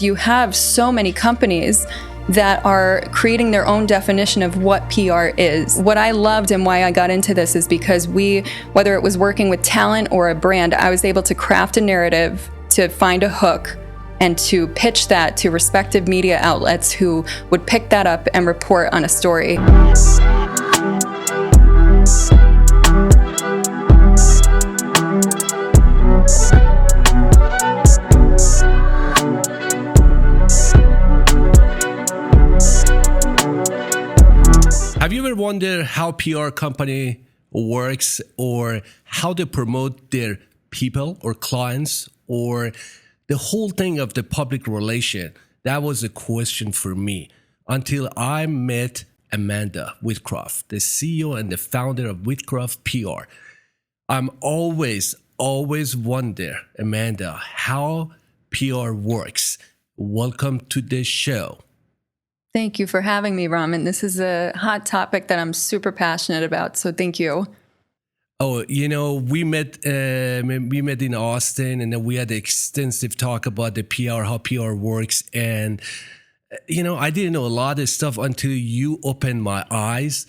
You have so many companies that are creating their own definition of what PR is. What I loved and why I got into this is because whether it was working with talent or a brand, I was able to craft a narrative to find a hook and to pitch that to respective media outlets who would pick that up and report on a story. Have you ever wondered how PR company works or how they promote their people or clients or the whole thing of the public relation? That was a question for me until I met Amanda Whitcroft, the CEO and the founder of Whitcroft PR. I'm always wonder, Amanda, how PR works. Welcome to the show. Thank you for having me, Raman. This is a hot topic that I'm super passionate about, so thank you. Oh, we met in Austin, and then we had extensive talk about the PR, how PR works. And, I didn't know a lot of stuff until you opened my eyes.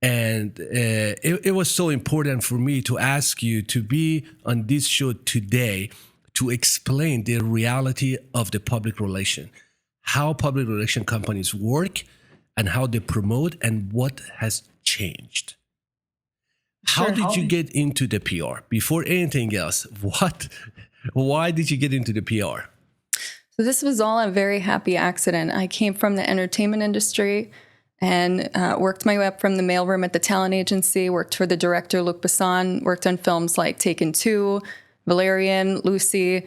And it was so important for me to ask you to be on this show today to explain the reality of the public relation, how public relation companies work and how they promote and what has changed. How did you get into the PR? Before anything else, why did you get into the PR? So this was all a very happy accident. I came from the entertainment industry and worked my way up from the mailroom at the talent agency, worked for the director, Luc Besson, worked on films like Taken 2, Valerian, Lucy,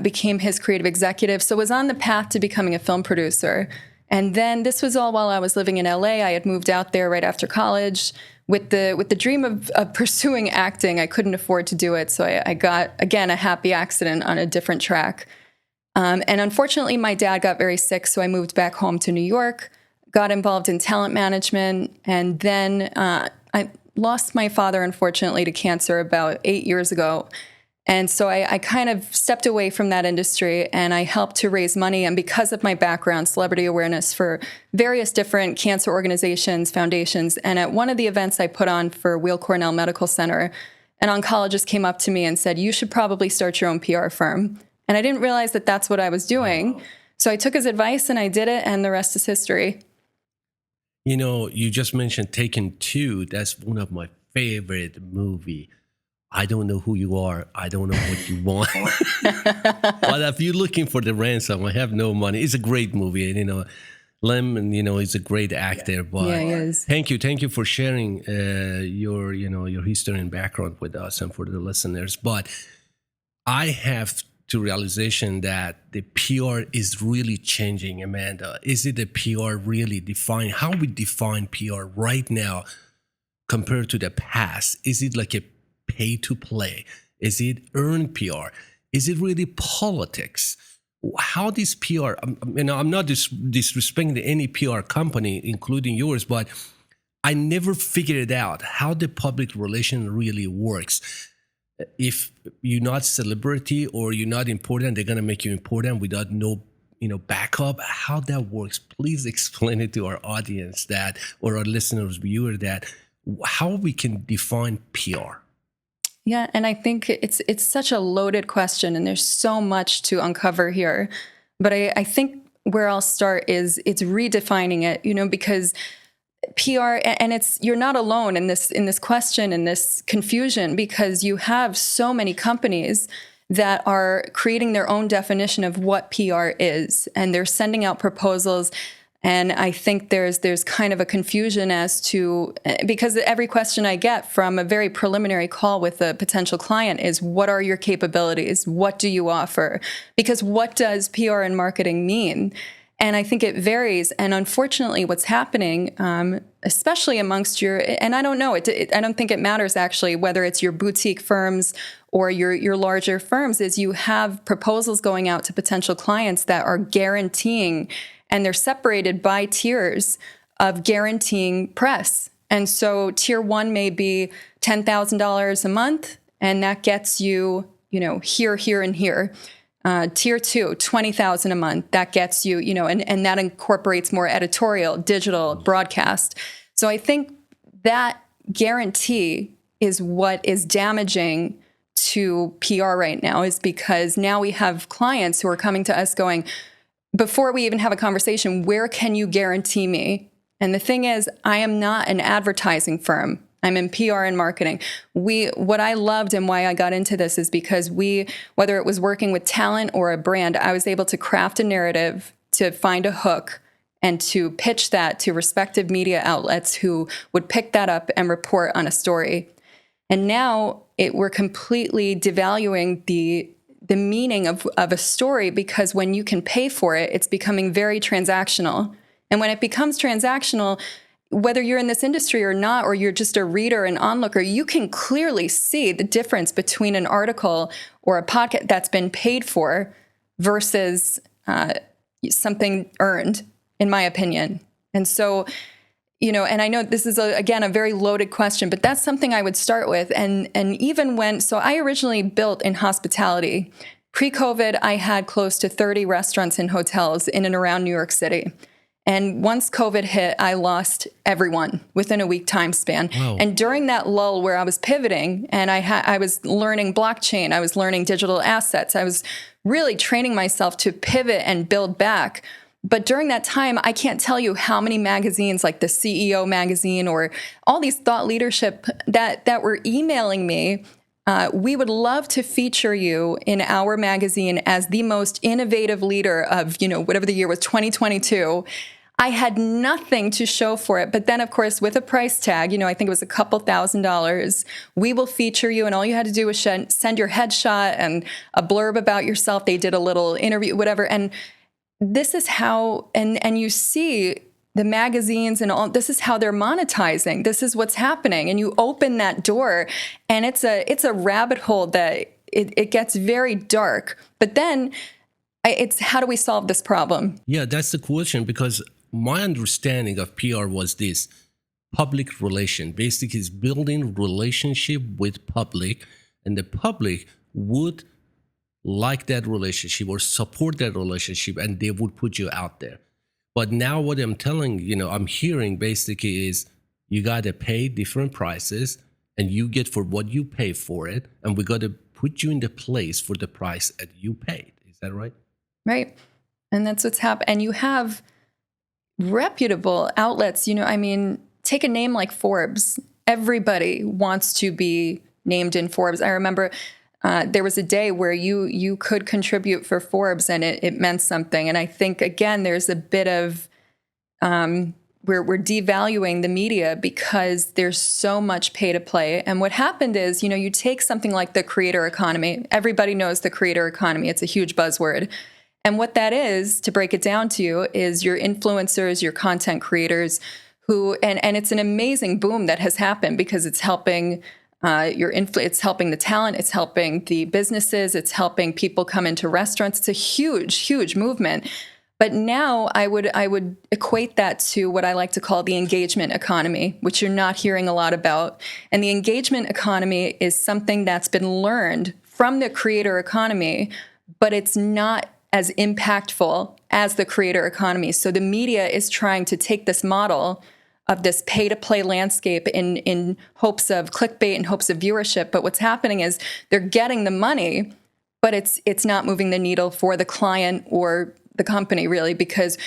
became his creative executive. So was on the path to becoming a film producer. And then this was all while I was living in LA. I had moved out there right after college with the dream of pursuing acting. I couldn't afford to do it. So I got, again, a happy accident on a different track. And unfortunately, my dad got very sick. So I moved back home to New York, got involved in talent management. And then I lost my father, unfortunately, to cancer about 8 years ago. And so I kind of stepped away from that industry and I helped to raise money. And because of my background, celebrity awareness for various different cancer organizations, foundations. And at one of the events I put on for Weill Cornell Medical Center, an oncologist came up to me and said, "You should probably start your own PR firm." And I didn't realize that that's what I was doing. So I took his advice and I did it, and the rest is history. You just mentioned Taken 2. That's one of my favorite movies. I don't know who you are. I don't know what you want. But if you're looking for the ransom, I have no money. It's a great movie. And, Lem, is a great actor. But yeah, he is. Thank you for sharing your history and background with us and for the listeners. But I have to realization that the PR is really changing, Amanda. Is it the PR really define how we define PR right now compared to the past? Is it like a pay to play? Is it earned PR? Is it really politics? How this PR, I'm not disrespecting any PR company, including yours, but I never figured it out how the public relation really works. If you're not celebrity or you're not important, they're going to make you important without no backup. How that works, please explain it to our audience or our listeners, viewer, that how we can define PR. Yeah, and I think it's such a loaded question, and there's so much to uncover here. But I think where I'll start is it's redefining it, because PR, and you're not alone in this question, in this confusion, because you have so many companies that are creating their own definition of what PR is, and they're sending out proposals. And I think there's kind of a confusion as to, because every question I get from a very preliminary call with a potential client is, what are your capabilities? What do you offer? Because what does PR and marketing mean? And I think it varies. And unfortunately, what's happening, especially amongst and I don't know, I don't think it matters actually whether it's your boutique firms or your larger firms, is you have proposals going out to potential clients that are guaranteeing, and they're separated by tiers of guaranteeing press. And so tier 1 may be $10,000 a month, and that gets you, here, and here. Tier 2, 20,000 a month. That gets you, and that incorporates more editorial, digital, broadcast. So I think that guarantee is what is damaging to PR right now, is because now we have clients who are coming to us going, before we even have a conversation, where can you guarantee me? And the thing is, I am not an advertising firm. I'm in PR and marketing. What I loved and why I got into this is because whether it was working with talent or a brand, I was able to craft a narrative, to find a hook, and to pitch that to respective media outlets who would pick that up and report on a story. And now we're completely devaluing the meaning of a story, because when you can pay for it, it's becoming very transactional. And when it becomes transactional, whether you're in this industry or not, or you're just a reader and onlooker, you can clearly see the difference between an article or a podcast that's been paid for versus something earned, in my opinion. And so, and I know this is, again, a very loaded question, but that's something I would start with. And even so I originally built in hospitality. Pre-COVID, I had close to 30 restaurants and hotels in and around New York City. And once COVID hit, I lost everyone within a week time span. Wow. And during that lull where I was pivoting, and I was learning blockchain, I was learning digital assets, I was really training myself to pivot and build back. But during that time, I can't tell you how many magazines, like the CEO magazine or all these thought leadership that were emailing me. We would love to feature you in our magazine as the most innovative leader of, whatever the year was, 2022. I had nothing to show for it. But then, of course, with a price tag, I think it was a couple $1,000s, we will feature you. And all you had to do was send your headshot and a blurb about yourself. They did a little interview, whatever. And this is how, and you see the magazines and all, this is how they're monetizing. This is what's happening. And you open that door, and it's a rabbit hole that it gets very dark. But then it's, how do we solve this problem? Yeah, that's the question, because my understanding of PR was this: public relation. Basically, is building relationship with public, and the public would like that relationship or support that relationship, and they would put you out there. But now what I'm hearing basically is you got to pay different prices, and you get for what you pay for it. And we got to put you in the place for the price that you paid. Is that right? Right. And that's what's happened. And you have reputable outlets, take a name like Forbes. Everybody wants to be named in Forbes. I remember there was a day where you could contribute for Forbes, and it meant something. And I think, again, there's a bit of we're devaluing the media because there's so much pay to play. And what happened is, you take something like the creator economy. Everybody knows the creator economy. It's a huge buzzword. And what that is, to break it down to you, is your influencers, your content creators who, and it's an amazing boom that has happened because it's helping it's helping the talent, it's helping the businesses, it's helping people come into restaurants. It's a huge, huge movement. But now I would equate that to what I like to call the engagement economy, which you're not hearing a lot about. And the engagement economy is something that's been learned from the creator economy, but it's not as impactful as the creator economy. So the media is trying to take this model of this pay-to-play landscape in hopes of clickbait and hopes of viewership. But what's happening is they're getting the money, but it's not moving the needle for the client or the company, really, because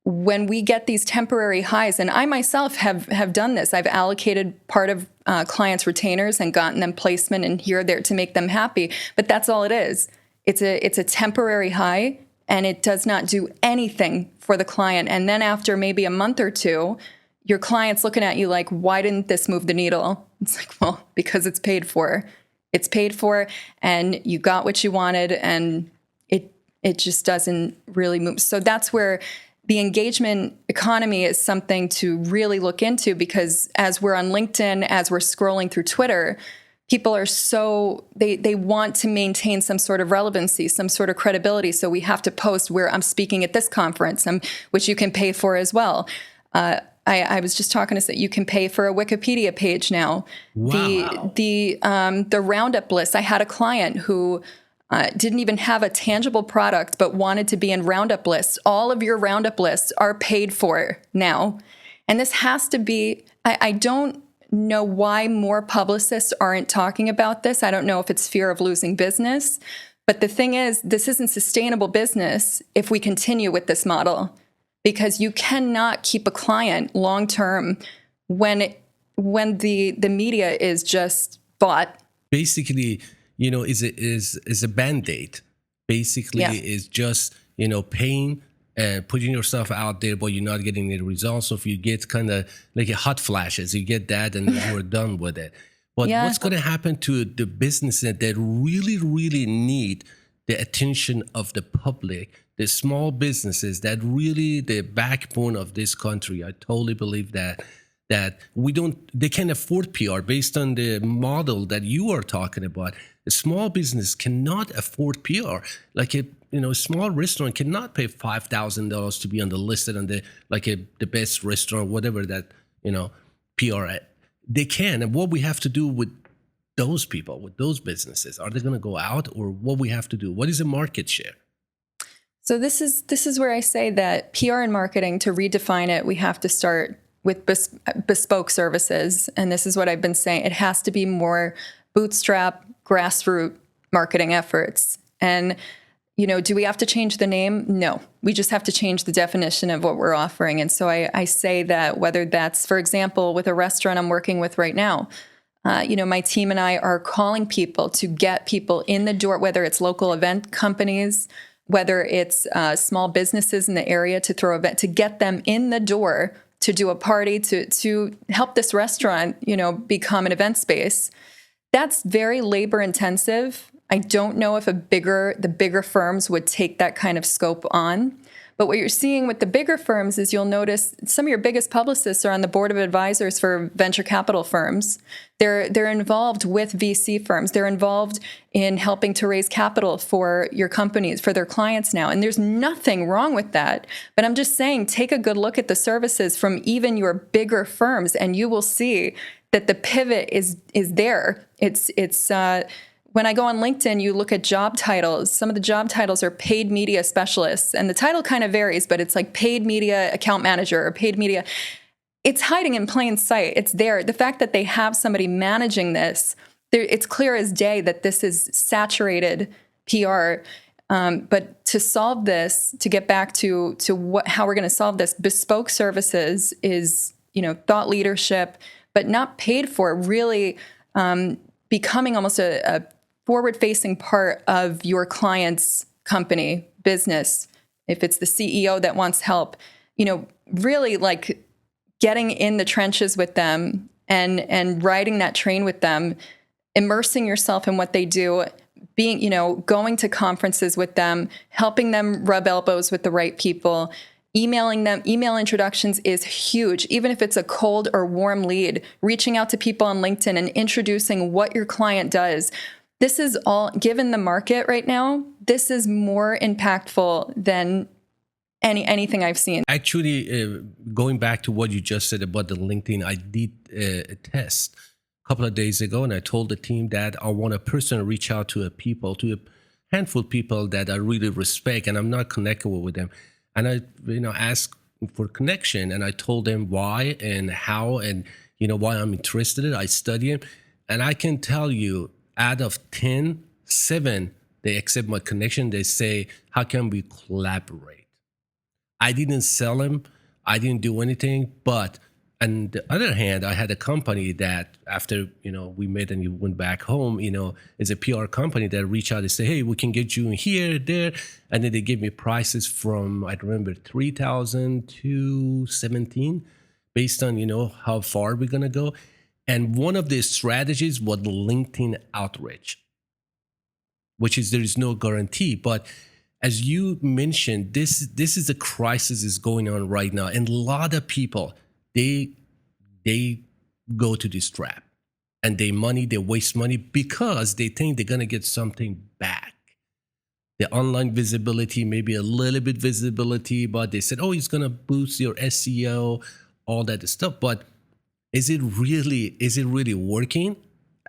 when we get these temporary highs, and I myself have done this, I've allocated part of clients' retainers and gotten them placement and here or there to make them happy. But that's all it is. It's a temporary high, and it does not do anything for the client. And then after maybe a month or two, your client's looking at you like, why didn't this move the needle? It's like, well, because it's paid for. It's paid for, and you got what you wanted, and it just doesn't really move. So that's where the engagement economy is something to really look into, because as we're on LinkedIn, as we're scrolling through Twitter, people are they want to maintain some sort of relevancy, some sort of credibility. So we have to post where I'm speaking at this conference, which you can pay for as well. I was just talking to say you can pay for a Wikipedia page now. Wow. The roundup list. I had a client who didn't even have a tangible product, but wanted to be in Roundup lists. All of your Roundup lists are paid for now. And this has to be, I don't know why more publicists aren't talking about this. I don't know if it's fear of losing business. But the thing is, this isn't sustainable business if we continue with this model, because you cannot keep a client long term when the media is just bought. Basically, is a band-aid. Basically, is just paying and putting yourself out there, but you're not getting the results. So if you get kind of like a hot flashes, you get that, and you're done with it. But what's going to happen to the businesses that really, really need the attention of the public, the small businesses that really the backbone of this country? I totally believe that they can't afford PR based on the model that you are talking about. A small business cannot afford PR. Like a small restaurant cannot pay $5,000 to be on the listed on the the best restaurant, whatever that PR. They can. And what we have to do with those people, with those businesses, are they going to go out, or what we have to do? What is the market share? So this is where I say that PR and marketing, to redefine it, we have to start with bespoke services. And this is what I've been saying. It has to be more bootstrap, grassroots marketing efforts. And, do we have to change the name? No, we just have to change the definition of what we're offering. And so I say that whether that's, for example, with a restaurant I'm working with right now, my team and I are calling people to get people in the door, whether it's local event companies, whether it's small businesses in the area to throw event, to get them in the door to do a party, to help this restaurant, become an event space. That's very labor intensive. I don't know if the bigger firms would take that kind of scope on. But what you're seeing with the bigger firms is you'll notice some of your biggest publicists are on the board of advisors for venture capital firms. They're involved with VC firms. They're involved in helping to raise capital for your companies, for their clients now. And there's nothing wrong with that. But I'm just saying, take a good look at the services from even your bigger firms, and you will see that the pivot is there. It's when I go on LinkedIn, you look at job titles. Some of the job titles are paid media specialists, and the title kind of varies, but it's like paid media account manager or paid media. It's hiding in plain sight. It's there. The fact that they have somebody managing this, it's clear as day that this is saturated PR. But to solve this, to get back to how we're going to solve this, bespoke services is, thought leadership, but not paid for, really becoming almost a forward-facing part of your client's company, business. If it's the CEO that wants help, really like getting in the trenches with them and riding that train with them, immersing yourself in what they do, being, going to conferences with them, helping them rub elbows with the right people, emailing them. Email introductions is huge. Even if it's a cold or warm lead, reaching out to people on LinkedIn and introducing what your client does. This is all, given the market right now, this is more impactful than anything I've seen. Actually, going back to what you just said about the LinkedIn, I did a test a couple of days ago, and I told the team that I want a person to reach out to a handful of people that I really respect, and I'm not connected with them. And I, asked for connection, and I told them why and how, and why I'm interested in it. I study it, and I can tell you, out of 10, 7 they accept my connection. They say, "How can we collaborate?" I didn't sell them, I didn't do anything, but on the other hand, I had a company that after, we met and you went back home, is a PR company that reached out and say, "Hey, we can get you in here, there." And then they gave me prices from, I remember, 3,000 to 17 based on, how far we're going to go. And one of the strategies was LinkedIn outreach, which is there is no guarantee. But as you mentioned, this is a crisis is going on right now. And a lot of people, they go to this trap, and they waste money because they think they're going to get something back. The online visibility, maybe a little bit visibility, but they said, "Oh, it's going to boost your SEO," all that stuff. But is it really working?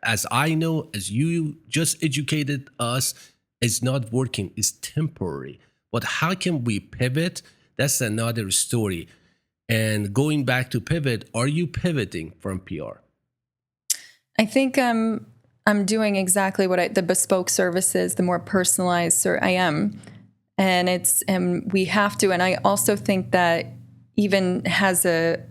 As I know, as you just educated us, is not working, is temporary. But how can we pivot? That's another story. And going back to pivot, are you pivoting from PR? I think I'm doing exactly what the bespoke services, the more personalized, I am. And we have to. And I also think that even has a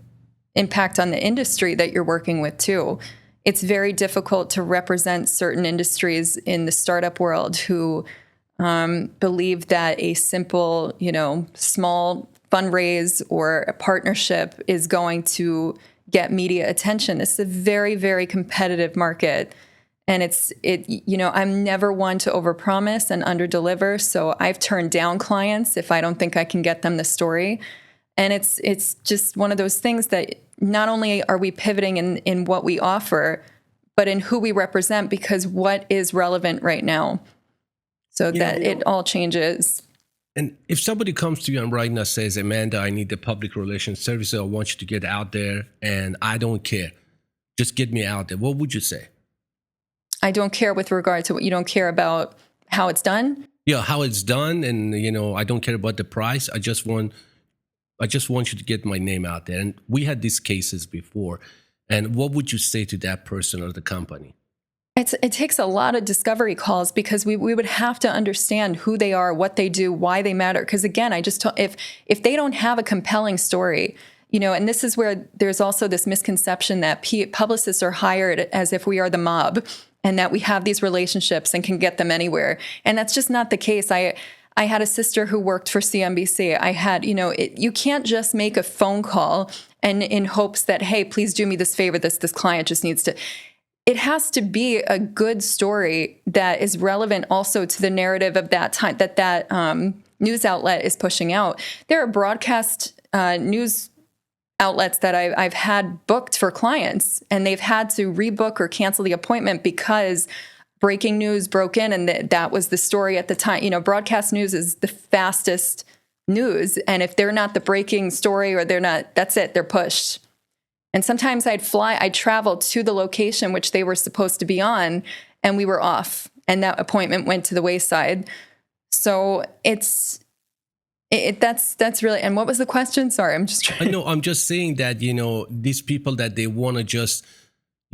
impact on the industry that you're working with too. It's very difficult to represent certain industries in the startup world who believe that a simple, small fundraise or a partnership is going to get media attention. This is a very, very competitive market. And I'm never one to overpromise and underdeliver. So I've turned down clients if I don't think I can get them the story. And it's just one of those things that not only are we pivoting in what we offer, but in who we represent, because what is relevant right now, so that it all changes. And if somebody comes to you and right now says, Amanda, I need the public relations services, I want you to get out there, and I don't care, just get me out there, what would you say? I don't care with regard to what you don't care about how it's done? Yeah, how it's done. And, I don't care about the price. I just want you to get my name out there. And we had these cases before. And what would you say to that person or the company? It takes a lot of discovery calls, because we would have to understand who they are, what they do, why they matter. Because again, if they don't have a compelling story, and this is where there's also this misconception that publicists are hired as if we are the mob and that we have these relationships and can get them anywhere. And that's just not the case. I had a sister who worked for CNBC. I had, you can't just make a phone call and in hopes that, hey, please do me this favor, this client just needs to. It has to be a good story that is relevant also to the narrative of that time that news outlet is pushing out. There are broadcast news outlets that I've had booked for clients, and they've had to rebook or cancel the appointment because breaking news broke in, and that was the story at the time. Broadcast news is the fastest news, and if they're not the breaking story or they're not, that's it, they're pushed. And sometimes I'd travel to the location which they were supposed to be on, and we were off, and that appointment went to the wayside. So that's really. And what was the question? Sorry, I'm just trying. I'm just saying that, these people that they want to just,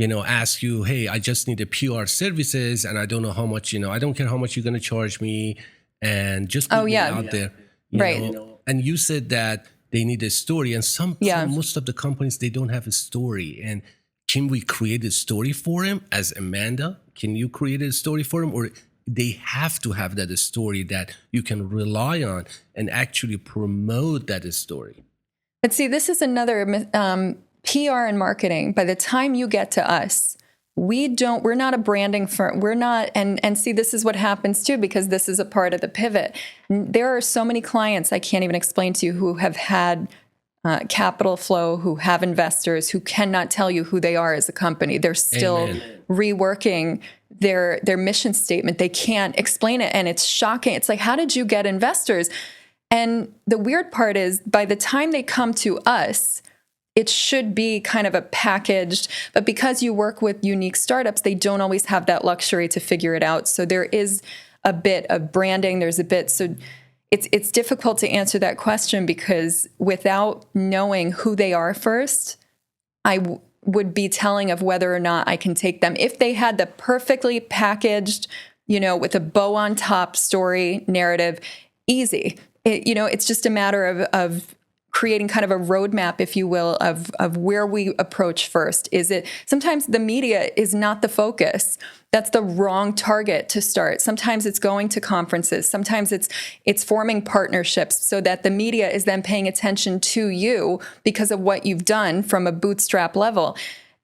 ask you, hey, I just need the PR services, and I don't know how much, I don't care how much you're going to charge me, and just put me out there. Right. And you said that they need a story, and most of the companies, they don't have a story. And can we create a story for them as Amanda? Can you create a story for them, or they have to have that story that you can rely on and actually promote that story? But see, this is another PR and marketing. By the time you get to us, we're not a branding firm. We're not, and see, this is what happens too, because this is a part of the pivot. There are so many clients I can't even explain to you who have had capital flow, who have investors, who cannot tell you who they are as a company. They're still reworking their mission statement. They can't explain it, and it's shocking. It's like, how did you get investors? And the weird part is, by the time they come to us, it should be kind of a packaged, but because you work with unique startups, they don't always have that luxury to figure it out. So there is a bit of branding. There's a bit, so it's difficult to answer that question, because without knowing who they are first, I would be telling of whether or not I can take them. If they had the perfectly packaged, with a bow on top story narrative, easy. It's just a matter of creating kind of a roadmap, if you will, of where we approach first. Is it sometimes the media is not the focus? That's the wrong target to start. Sometimes it's going to conferences. Sometimes it's forming partnerships so that the media is then paying attention to you because of what you've done from a bootstrap level.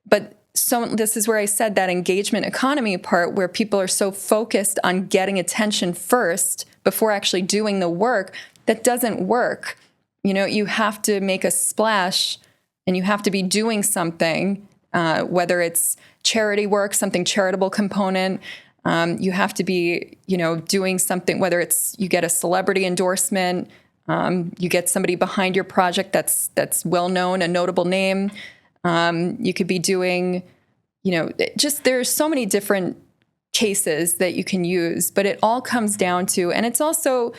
But so this is where I said that engagement economy part, where people are so focused on getting attention first before actually doing the work, that doesn't work. You have to make a splash, and you have to be doing something, whether it's charity work, something charitable component. You have to be, doing something, whether it's you get a celebrity endorsement, you get somebody behind your project that's well known, a notable name. You could be doing, just there's so many different cases that you can use, but it all comes down to, and it's also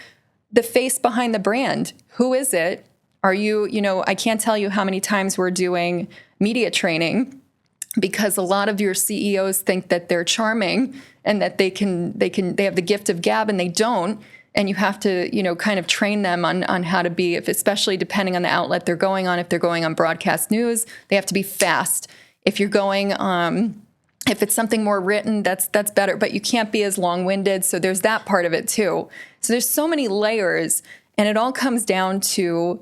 the face behind the brand. Who is it? Are you, I can't tell you how many times we're doing media training because a lot of your CEOs think that they're charming and that they have the gift of gab, and they don't. And you have to, kind of train them on how to be, especially depending on the outlet they're going on. If they're going on broadcast news, they have to be fast. If you're going, if it's something more written, that's better, but you can't be as long-winded. So there's that part of it too. So there's so many layers, and it all comes down to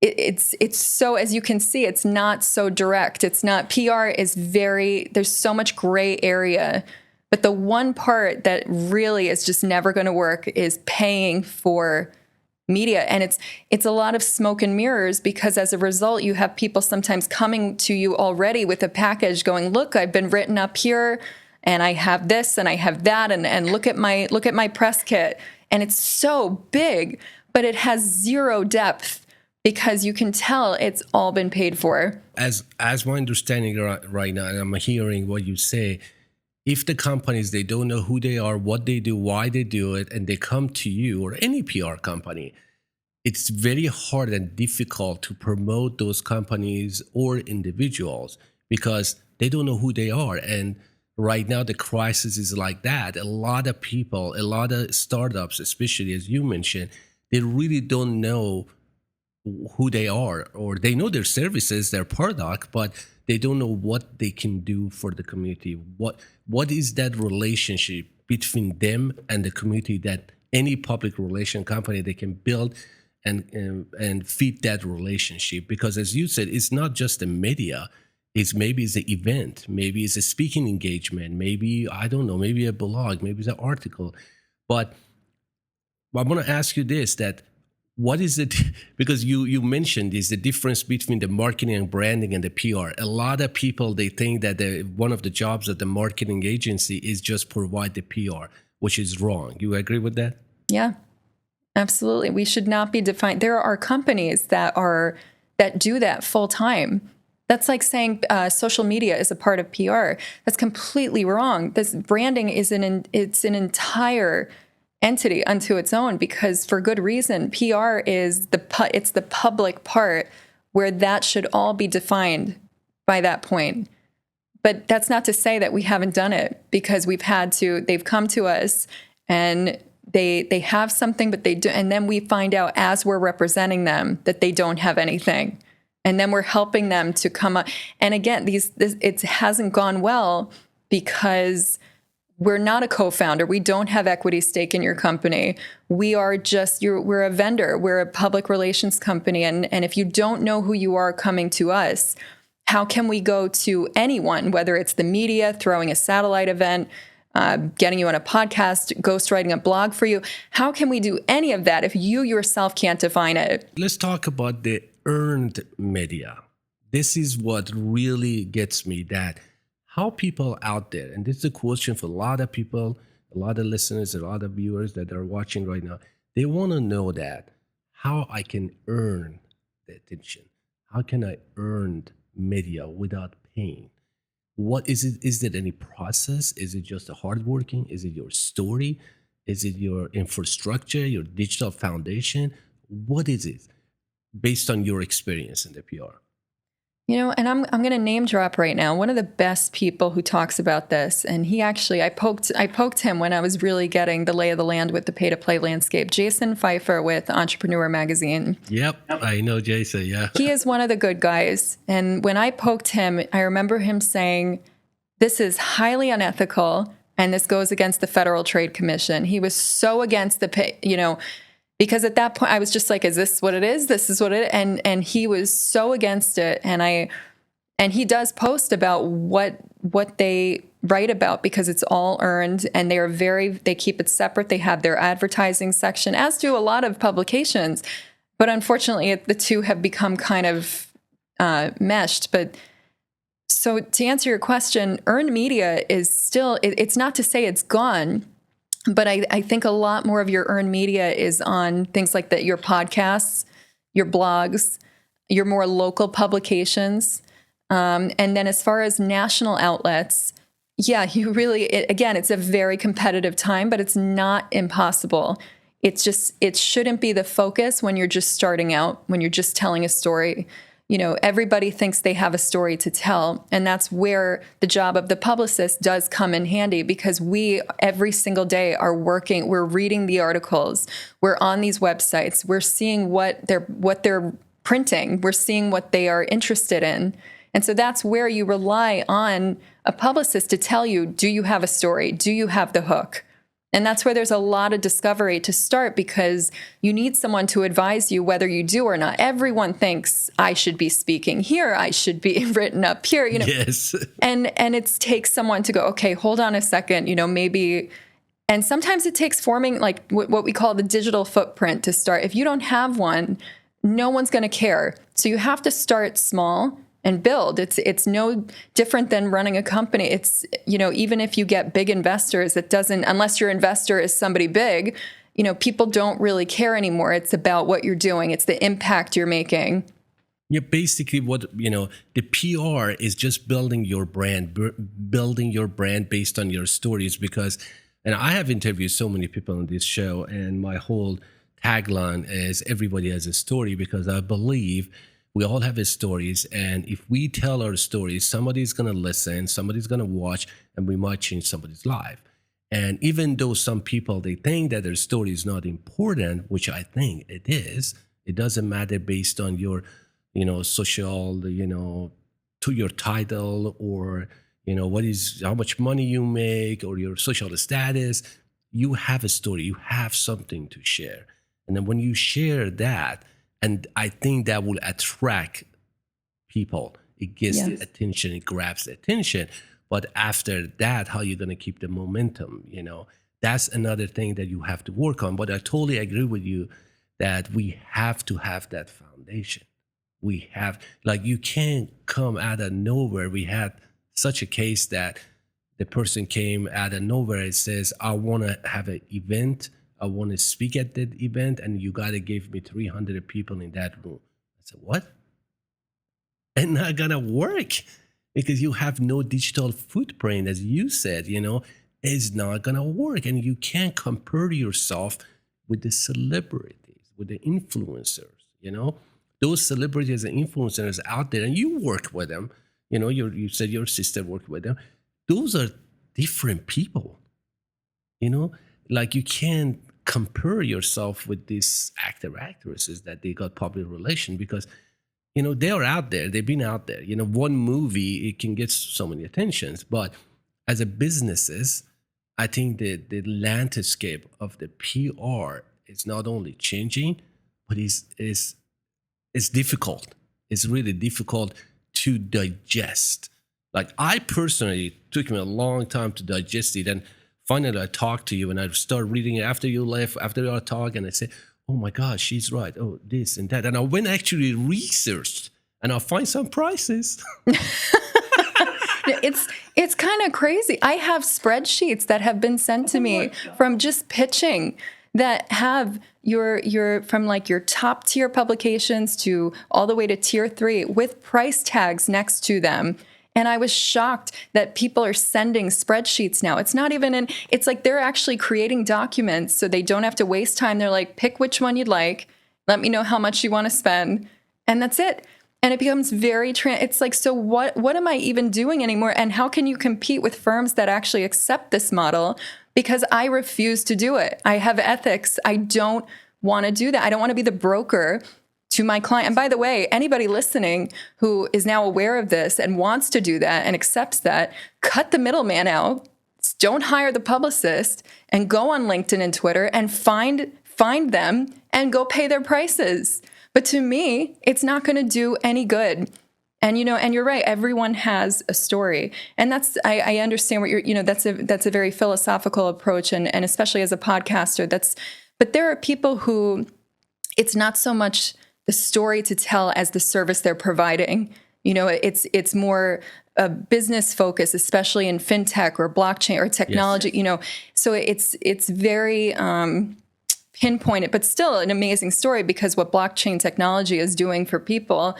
it's so, as you can see, it's not so direct. It's not, PR is there's so much gray area. But the one part that really is just never going to work is paying for media. And it's a lot of smoke and mirrors, because as a result, you have people sometimes coming to you already with a package going, look, I've been written up here and I have this and I have that. And look at my press kit. And it's so big, but it has zero depth, because you can tell it's all been paid for. As my understanding right now, and I'm hearing what you say, if the companies, they don't know who they are, what they do, why they do it, and they come to you or any PR company, it's very hard and difficult to promote those companies or individuals because they don't know who they are. And right now, the crisis is like that. A lot of people, a lot of startups, especially as you mentioned, they really don't know who they are, or they know their services, their product, but they don't know what they can do for the community. What is that relationship between them and the community that any public relation company they can build and feed that relationship? Because as you said, it's not just the media. Maybe it's an event, maybe it's a speaking engagement, maybe, I don't know, maybe a blog, maybe it's an article. But I'm going to ask you this, that what is it, because you mentioned is the difference between the marketing and branding and the PR. A lot of people, they think that one of the jobs of the marketing agency is just provide the PR, which is wrong. You agree with that? Yeah, absolutely. We should not be defined. There are companies that do that full time. That's like saying social media is a part of PR. That's completely wrong. This branding is it's an entire entity unto its own, because for good reason. PR is it's the public part where that should all be defined by that point. But that's not to say that we haven't done it, because they've come to us and they have something, but they do, and then we find out as we're representing them that they don't have anything. And then we're helping them to come up. And again, it hasn't gone well because we're not a co-founder. We don't have equity stake in your company. We are we're a vendor. We're a public relations company. And if you don't know who you are coming to us, how can we go to anyone, whether it's the media, throwing a satellite event, getting you on a podcast, ghostwriting a blog for you? How can we do any of that if you yourself can't define it? Let's talk about the earned media. This is what really gets me, that how people out there, and this is a question for a lot of people, a lot of listeners, a lot of viewers that are watching right now, they want to know that how I can earn the attention. How can I earn media without paying? What is it? Is there any process? Is it just a hardworking? Is it your story? Is it your infrastructure, your digital foundation? What is it based on your experience in the PR? And I'm going to name drop right now one of the best people who talks about this. And he actually, I poked him when I was really getting the lay of the land with the pay-to-play landscape. Jason Pfeiffer with Entrepreneur Magazine. Yep, I know Jason, yeah. He is one of the good guys. And when I poked him, I remember him saying, this is highly unethical, and this goes against the Federal Trade Commission. He was so against the pay, because at that point I was just like, is this what it is? This is what it is. And he was so against it. And he does post about what they write about, because it's all earned, and they keep it separate. They have their advertising section, as do a lot of publications. But unfortunately, the two have become kind of meshed. But so to answer your question, earned media is still, it's not to say it's gone. But I think a lot more of your earned media is on things like that, your podcasts, your blogs, your more local publications. And then as far as national outlets, Yeah, again, it's a very competitive time, but it's not impossible. It's just, it shouldn't be the focus when you're just starting out, when you're just telling a story. Everybody thinks they have a story to tell. And that's where the job of the publicist does come in handy, because we every single day are working, we're reading the articles, we're on these websites, we're seeing what they're printing, we're seeing what they are interested in. And so that's where you rely on a publicist to tell you, do you have a story? Do you have the hook? And that's where there's a lot of discovery to start, because you need someone to advise you whether you do or not. Everyone thinks I should be speaking here, I should be written up here, Yes. And it takes someone to go, okay, hold on a second, maybe. And sometimes it takes forming like what we call the digital footprint to start. If you don't have one, no one's going to care. So you have to start small and build. It's no different than running a company. It's, even if you get big investors, it doesn't, unless your investor is somebody big, people don't really care anymore. It's about what you're doing. It's the impact you're making. Yeah, basically the PR is just building your brand based on your stories, and I have interviewed so many people on this show, and my whole tagline is everybody has a story, because I believe we all have his stories, and if we tell our stories, somebody's going to listen, somebody's going to watch, and we might change somebody's life. And even though some people, they think that their story is not important, which I think it is, it doesn't matter based on your, social, to your title, or, how much money you make, or your social status. You have a story, you have something to share. And then when you share that, and I think that will attract people. It gets the attention, it grabs the attention. But after that, how you're going to keep the momentum, that's another thing that you have to work on. But I totally agree with you that we have to have that foundation. We have, you can't come out of nowhere. We had such a case that the person came out of nowhere and says, I want to have an event. I want to speak at that event, and you got to give me 300 people in that room. I said, what? It's not going to work, because you have no digital footprint, as you said, it's not going to work. And you can't compare yourself with the celebrities, with the influencers, those celebrities and influencers out there, and you work with them, you said your sister worked with them. Those are different people, you can't compare yourself with these actresses that they got public relation, because they're out there, they've been out there. One movie, it can get so many attentions, but as a businesses, I think that the landscape of the PR is not only changing, but is difficult. It's really difficult to digest. I personally, took me a long time to digest it, and finally, I talked to you, and I started reading it after you left, after our talk, and I said, oh my gosh, she's right. Oh, this and that. And I went actually researched, and I'll find some prices. It's kind of crazy. I have spreadsheets that have been sent to me from just pitching that have your from your top tier publications to all the way to tier 3 with price tags next to them. And I was shocked that people are sending spreadsheets now. It's not even it's like they're actually creating documents so they don't have to waste time. They're like, pick which one you'd like. Let me know how much you want to spend. And that's it. And it becomes very, it's like, so what am I even doing anymore? And how can you compete with firms that actually accept this model? Because I refuse to do it. I have ethics. I don't want to do that. I don't want to be the broker to my client. And by the way, anybody listening who is now aware of this and wants to do that and accepts that, cut the middleman out. Don't hire the publicist, and go on LinkedIn and Twitter and find them and go pay their prices. But to me, it's not going to do any good. And and you're right. Everyone has a story, and I understand what you're. That's a very philosophical approach, and especially as a podcaster, But there are people who, it's not so much the story to tell as the service they're providing. It's more a business focus, especially in fintech or blockchain or technology. Yes. So it's very pinpointed, but still an amazing story, because what blockchain technology is doing for people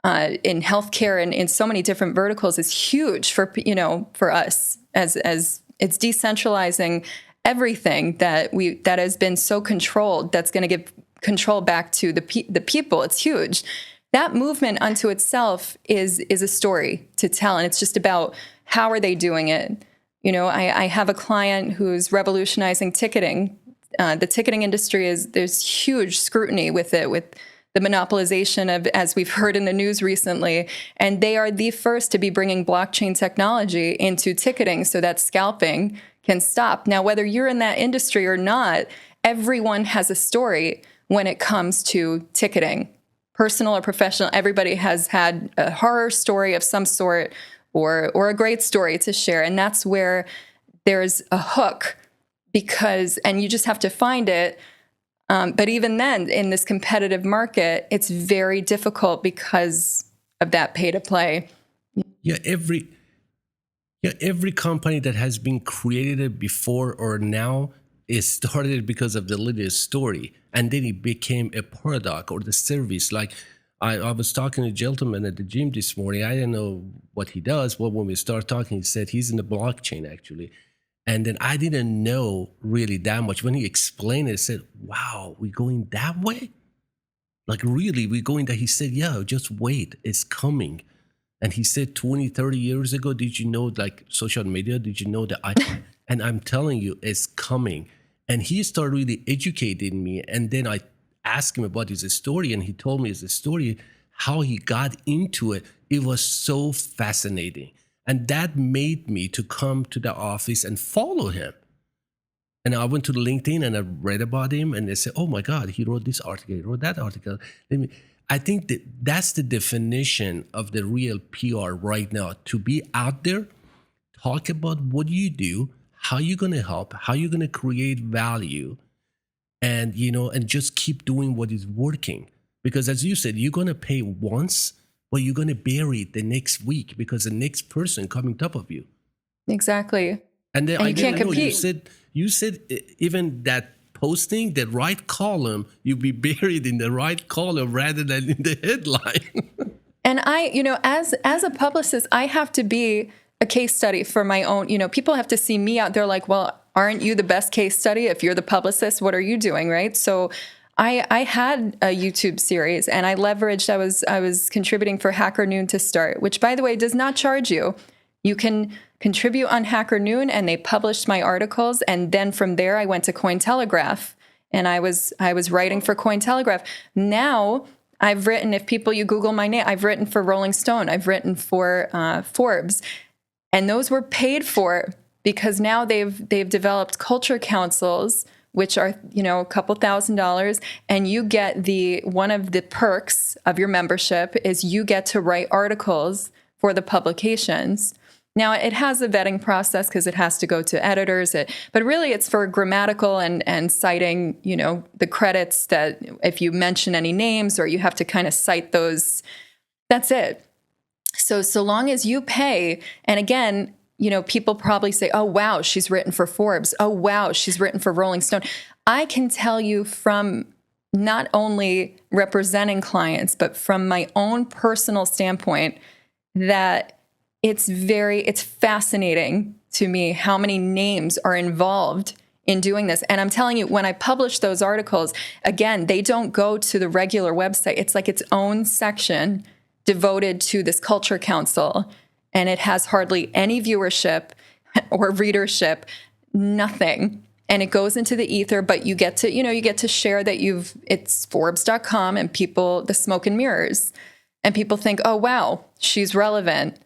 in healthcare and in so many different verticals is huge for us as it's decentralizing everything that has been so controlled. That's going to give control back to the people. It's huge. That movement unto itself is a story to tell, and it's just about how are they doing it. I have a client who's revolutionizing ticketing. The ticketing industry there's huge scrutiny with it, with the monopolization of, as we've heard in the news recently, and they are the first to be bringing blockchain technology into ticketing so that scalping can stop. Now, whether you're in that industry or not, everyone has a story when it comes to ticketing, personal or professional. Everybody has had a horror story of some sort or a great story to share, and that's where there's a hook, and you just have to find it. But even then, in this competitive market, it's very difficult because of that pay to play. Every company that has been created before or now is started because of the little story, and then it became a product or the service. Like I was talking to a gentleman at the gym this morning. I didn't know what he does, but when we started talking, he said he's in the blockchain actually. And then I didn't know really that much. When he explained it, I said, wow, we're going that way? Like, really, we're going that? He said, yeah, just wait, it's coming. And he said 20, 30 years ago, did you know, like, social media, did you know that and I'm telling you, it's coming. And he started really educating me. And then I asked him about his story, and he told me his story, how he got into it. It was so fascinating. And that made me to come to the office and follow him. And I went to LinkedIn and I read about him, and they said, oh my God, he wrote this article, he wrote that article. I think that's the definition of the real PR right now, to be out there, talk about what you do, how you're going to help, how you're going to create value, and, and just keep doing what is working. Because as you said, you're going to pay once, but you're going to bury it the next week because the next person coming top of you. Exactly. And then you can't compete. You said even that posting, the right column, you'll be buried in the right column rather than in the headline. And as a publicist, I have to be a case study for my own. People have to see me out there like, well, aren't you the best case study? If you're the publicist, what are you doing, right? So I had a YouTube series, and I leveraged. I was contributing for Hacker Noon to start, which, by the way, does not charge you. You can contribute on Hacker Noon, and they published my articles. And then from there, I went to Cointelegraph, and I was writing for Cointelegraph. Now I've written. If you Google my name, I've written for Rolling Stone. I've written for Forbes, and those were paid for because now they've developed culture councils, which are, a couple $1,000s, and you get one of the perks of your membership is you get to write articles for the publications. Now, it has a vetting process because it has to go to editors, but really it's for grammatical and citing, the credits that if you mention any names or you have to kind of cite those, that's it. So long as you pay, and again, people probably say, oh, wow, she's written for Forbes. Oh, wow, she's written for Rolling Stone. I can tell you from not only representing clients, but from my own personal standpoint, that it's fascinating to me how many names are involved in doing this. And I'm telling you, when I publish those articles, again, they don't go to the regular website. It's like its own section devoted to this culture council. And it has hardly any viewership or readership, nothing. And it goes into the ether, but you get to share that it's Forbes.com and the smoke and mirrors. And people think, oh, wow, she's relevant.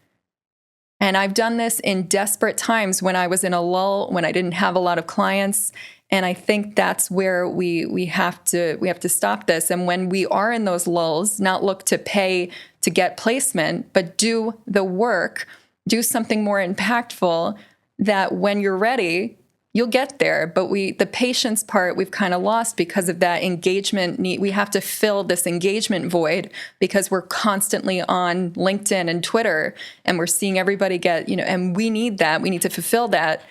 And I've done this in desperate times when I was in a lull, when I didn't have a lot of clients. And I think that's where we have to stop this. And when we are in those lulls, not look to pay to get placement, but do the work, do something more impactful, that when you're ready, you'll get there. But the patience part, we've kind of lost because of that engagement need. We have to fill this engagement void because we're constantly on LinkedIn and Twitter, and we're seeing everybody get, and we need that. We need to fulfill that.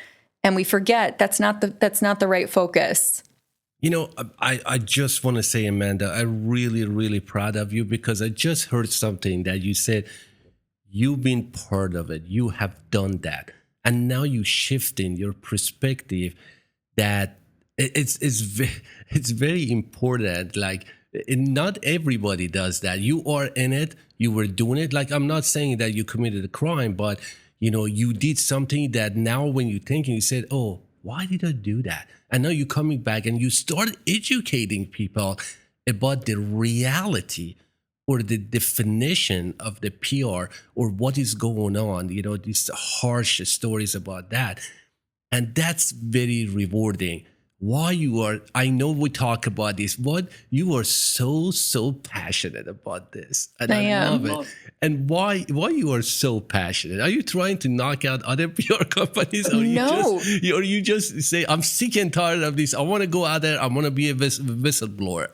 And we forget that's not the right focus. I just want to say, Amanda, I'm really, really proud of you because I just heard something that you said, you've been part of it. You have done that. and now you shifting your perspective that it's very important. Like, not everybody does that. You are in it, you were doing it. Like, I'm not saying that you committed a crime, but you did something that now when you think and you said, oh, why did I do that? And now you're coming back and you start educating people about the reality or the definition of the PR or what is going on, these harsh stories about that. And that's very rewarding. I know we talk about this, but you are so passionate about this. And I love it. And why you are so passionate? Are you trying to knock out other PR companies? Or No. you just say, I'm sick and tired of this. I want to go out there. I want to be a whistleblower.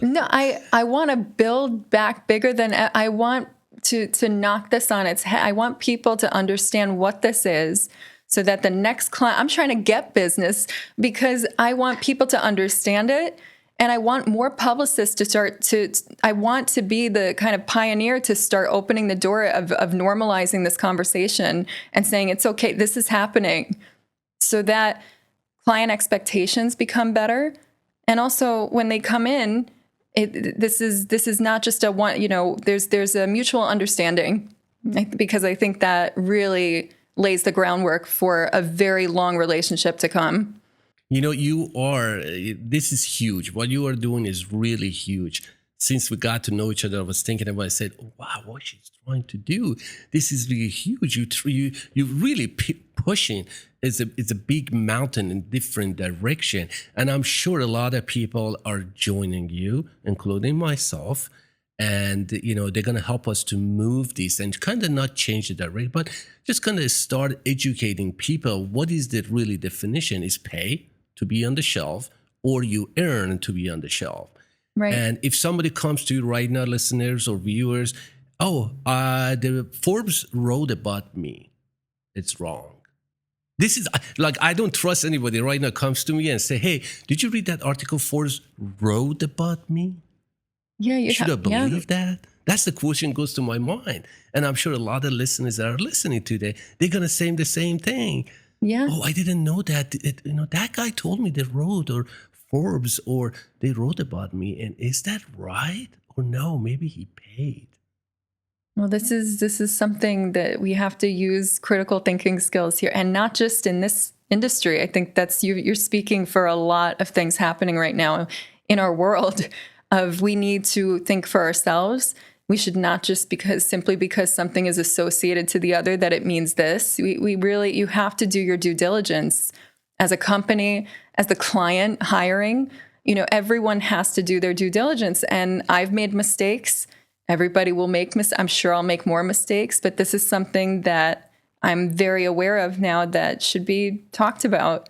No, I want to build back bigger than I want to knock this on its head. I want people to understand what this is, so that the next client, I'm trying to get business because I want people to understand it. And I want more publicists I want to be the kind of pioneer to start opening the door of normalizing this conversation and saying, it's okay, this is happening, so that client expectations become better. And also when they come in, this is not just a one, there's a mutual understanding, because I think that really lays the groundwork for a very long relationship to come. This is huge. What you are doing is really huge. Since we got to know each other, I was thinking about it. I said, oh, wow, what she's trying to do. This is really huge. You really pushing. It's a big mountain in different direction. And I'm sure a lot of people are joining you, including myself. And, they're going to help us to move this and kind of not change the direction, but just kind of start educating people. What is the really definition? Is pay to be on the shelf, or you earn to be on the shelf. Right. And if somebody comes to you right now, listeners or viewers, the Forbes wrote about me, it's wrong. This is like, I don't trust anybody right now comes to me and say, hey, did you read that article Forbes wrote about me? Yeah, Should I believe that? That's the question goes to my mind. And I'm sure a lot of listeners that are listening today, they're going to say the same thing. Yeah. Oh, I didn't know that. That guy told me they wrote, or Forbes, or they wrote about me. And is that right? Or no, maybe he paid. Well, this is something that we have to use critical thinking skills here, and not just in this industry. I think that's you're speaking for a lot of things happening right now in our world. We need to think for ourselves. We should not just simply because something is associated to the other that it means this. We really, you have to do your due diligence as a company, as the client hiring. Everyone has to do their due diligence. And I've made mistakes. Everybody will make mistakes. I'm sure I'll make more mistakes, but this is something that I'm very aware of now that should be talked about.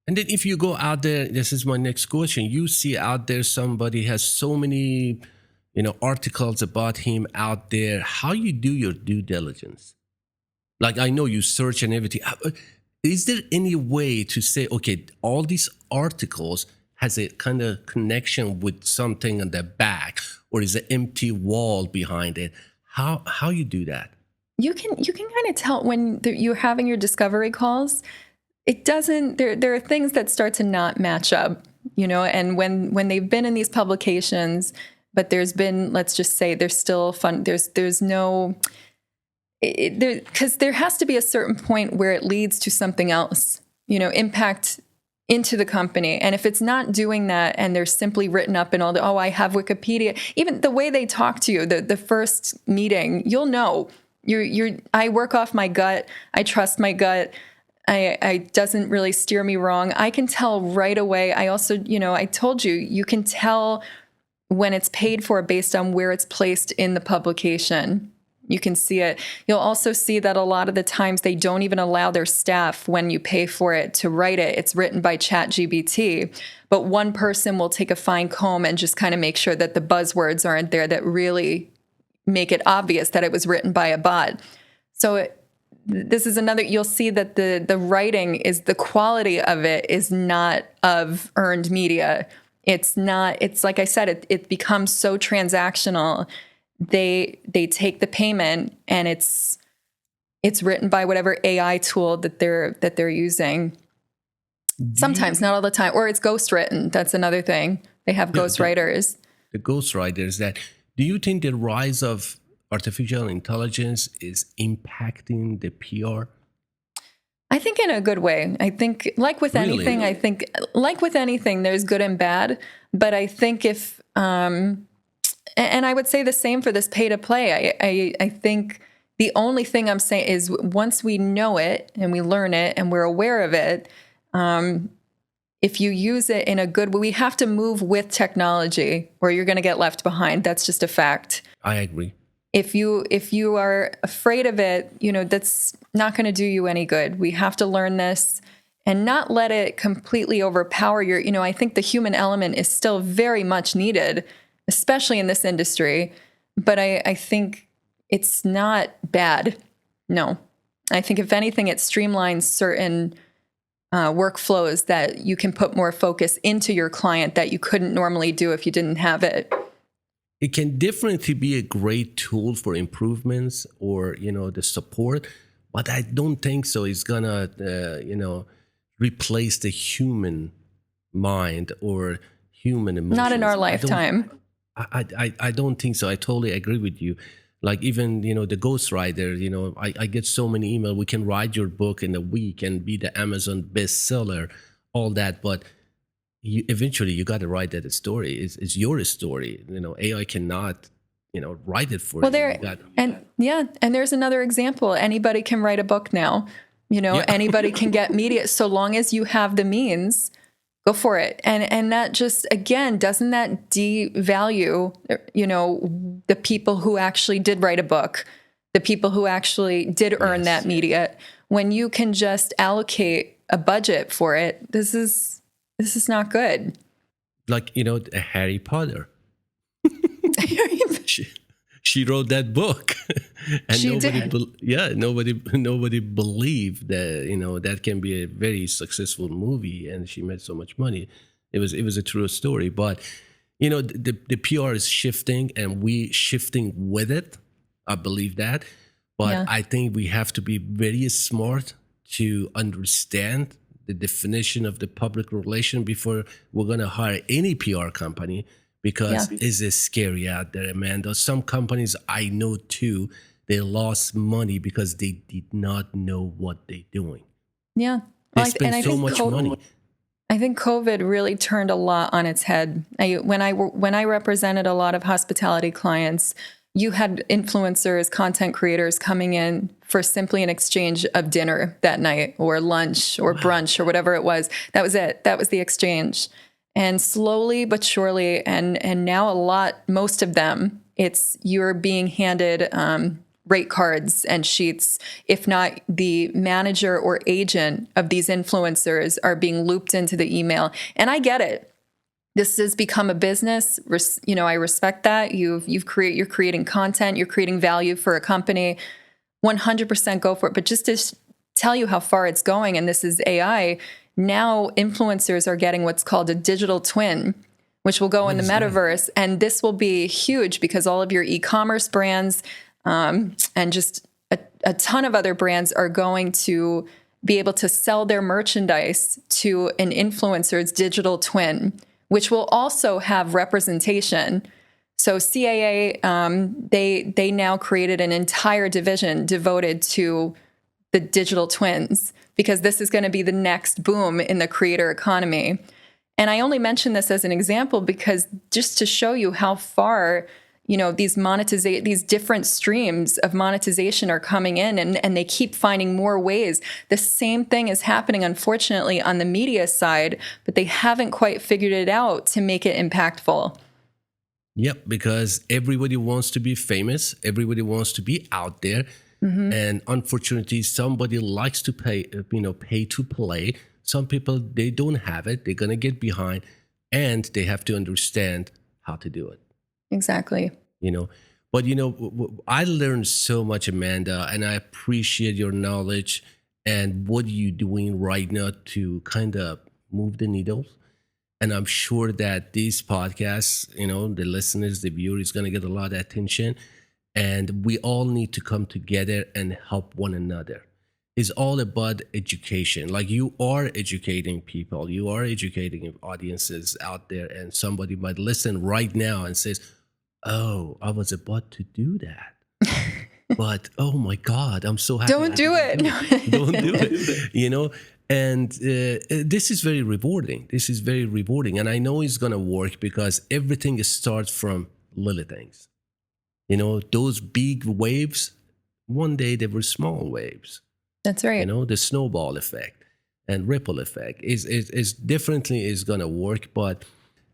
And then if you go out there, this is my next question. You see out there somebody has so many, articles about him out there. How you do your due diligence? Like, I know you search and everything. Is there any way to say, okay, all these articles has a kind of connection with something on the back, or is an empty wall behind it? How you do that? You can kind of tell when you're having your discovery calls. It doesn't, there are things that start to not match up, and when they've been in these publications, but there's been, let's just say there's still fun, there's no, because there has to be a certain point where it leads to something else, impact into the company. And if it's not doing that, and they're simply written up in all I have Wikipedia, even the way they talk to you, the first meeting, you'll know, I work off my gut. I trust my gut. I doesn't really steer me wrong. I can tell right away. I also, I told you can tell when it's paid for based on where it's placed in the publication. You can see it. You'll also see that a lot of the times they don't even allow their staff, when you pay for it, to write it. It's written by ChatGPT, but one person will take a fine comb and just kind of make sure that the buzzwords aren't there that really make it obvious that it was written by a bot. So this is another, you'll see that the writing is, the quality of it is not of earned media. It's not, it's like I said, it becomes so transactional. They take the payment, and it's it's written by whatever AI tool that they're using. Sometimes, not all the time, or it's ghostwritten. That's another thing. They have ghostwriters. The ghostwriters. That, do you think the rise of artificial intelligence is impacting the PR? I think in a good way. I think, like with anything, there's good and bad. But I think if, and I would say the same for this pay to play. I think the only thing I'm saying is once we know it and we learn it and we're aware of it, if you use it in a good way, we have to move with technology or you're going to get left behind. That's just a fact. I agree. If you are afraid of it, that's not going to do you any good. We have to learn this and not let it completely overpower I think the human element is still very much needed, especially in this industry. But I think it's not bad. No. I think if anything, it streamlines certain workflows that you can put more focus into your client that you couldn't normally do if you didn't have it. It can definitely be a great tool for improvements or, the support, but I don't think so. It's gonna, replace the human mind or human emotions. Not in our lifetime. I don't think so. I totally agree with you. Like even, the ghostwriter, I get so many emails. We can write your book in a week and be the Amazon bestseller, all that. But eventually you got to write that story. It's your story. AI cannot, write it for you. And there's another example. Anybody can write a book now. Anybody can get media. So long as you have the means, go for it. And that just, again, doesn't that devalue, the people who actually did write a book, the people who actually did earn that media, when you can just allocate a budget for it? This is not good. Like, Harry Potter. She wrote that book, and nobody believed that that can be a very successful movie, and she made so much money. It was a true story, but the PR is shifting, and we shifting with it. I believe that, but I think we have to be very smart to understand the definition of the public relation before we're gonna hire any PR company. Because it's scary out there, Amanda. Some companies I know too, they lost money because they did not know what they're doing. Yeah. They spend so much money. I think COVID really turned a lot on its head. When I represented a lot of hospitality clients, you had influencers, content creators coming in for simply an exchange of dinner that night or lunch or brunch or whatever it was. That was it. That was the exchange. And slowly but surely, and now most of them, you're being handed rate cards and sheets. If not, the manager or agent of these influencers are being looped into the email. And I get it. This has become a business. I respect that. You're creating content, you're creating value for a company. 100% go for it. But just to tell you how far it's going, and this is AI. Now influencers are getting what's called a digital twin, which will go in the metaverse. And this will be huge because all of your e-commerce brands and just a ton of other brands are going to be able to sell their merchandise to an influencer's digital twin, which will also have representation. So CAA, they now created an entire division devoted to the digital twins, because this is going to be the next boom in the creator economy. And I only mention this as an example because just to show you how far, these different streams of monetization are coming in, and they keep finding more ways. The same thing is happening, unfortunately, on the media side, but they haven't quite figured it out to make it impactful. Yep, because everybody wants to be famous. Everybody wants to be out there. Mm-hmm. And unfortunately, somebody likes to pay to play. Some people, they don't have it. They're going to get behind, and they have to understand how to do it. Exactly. But I learned so much, Amanda, and I appreciate your knowledge and what you're doing right now to kind of move the needle. And I'm sure that these podcasts, the listeners, the viewers, is going to get a lot of attention. and we all need to come together and help one another. It's all about education. Like, you are educating people, you are educating audiences out there, and somebody might listen right now and says, oh, I was about to do that. But oh my God, I'm so happy. Don't do it. Don't do it. You know, and this is very rewarding. This is very rewarding. And I know it's going to work because everything starts from little things. You know, those big waves, one day they were small waves. That's right. You know, the snowball effect and ripple effect is definitely is going to work. But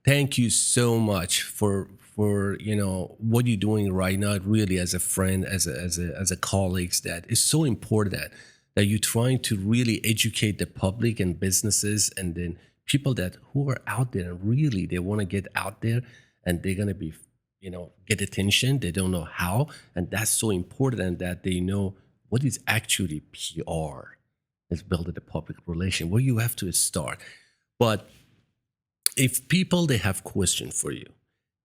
thank you so much for you know what you're doing right now. Really, as a friend, as a colleague, that is so important that you're trying to really educate the public and businesses, and then people that who are out there and really they want to get out there, and they're gonna be, you know, get attention. They don't know how, and that's so important that they know what is actually PR. Is building the public relation where you have to start. But if people they have questions for you,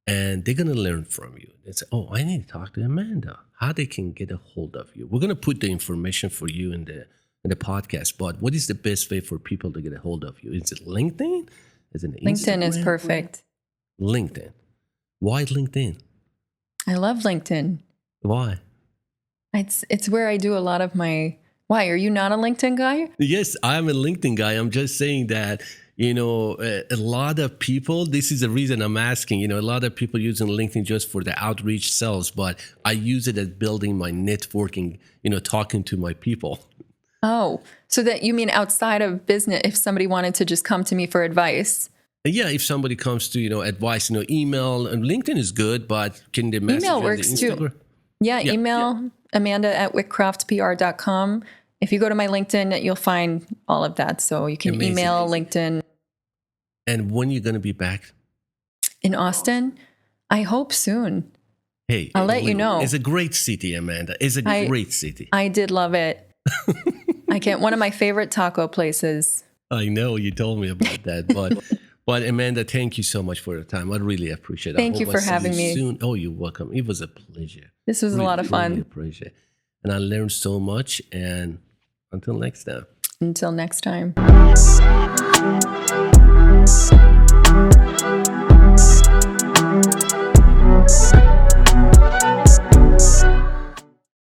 and they're gonna learn from you, they say, "Oh, I need to talk to Amanda." How they can get a hold of you? We're gonna put the information for you in the podcast. But what is the best way for people to get a hold of you? Is it LinkedIn? Is it LinkedIn Instagram? is perfect. LinkedIn. Why LinkedIn? I love LinkedIn. Why? It's where I do a lot of my. Why are you not a LinkedIn guy? Yes, I'm a LinkedIn guy. I'm just saying that, you know, a lot of people, this is the reason I'm asking, you know, a lot of people using LinkedIn just for the outreach sales, but I use it as building my networking, you know, talking to my people. Oh, so that you mean outside of business, if somebody wanted to just come to me for advice? Yeah, if somebody comes to, you know, advice, you know, email, and LinkedIn is good, but can they message Email on works the too. Instagram? Yeah, email Amanda@whitcroftpr.com. If you go to my LinkedIn, you'll find all of that. So you can email LinkedIn. And when you're going to be back? In Austin? I hope soon. Hey, I'll let you know. It's a great city, Amanda. It's a great city. I did love it. I can't. One of my favorite taco places. I know you told me about that, but Amanda, thank you so much for your time. I really appreciate it. Thank you for having me. Soon. Oh, you're welcome. It was a pleasure. This was a lot of fun. Really appreciate it. And I learned so much. And until next time. Until next time.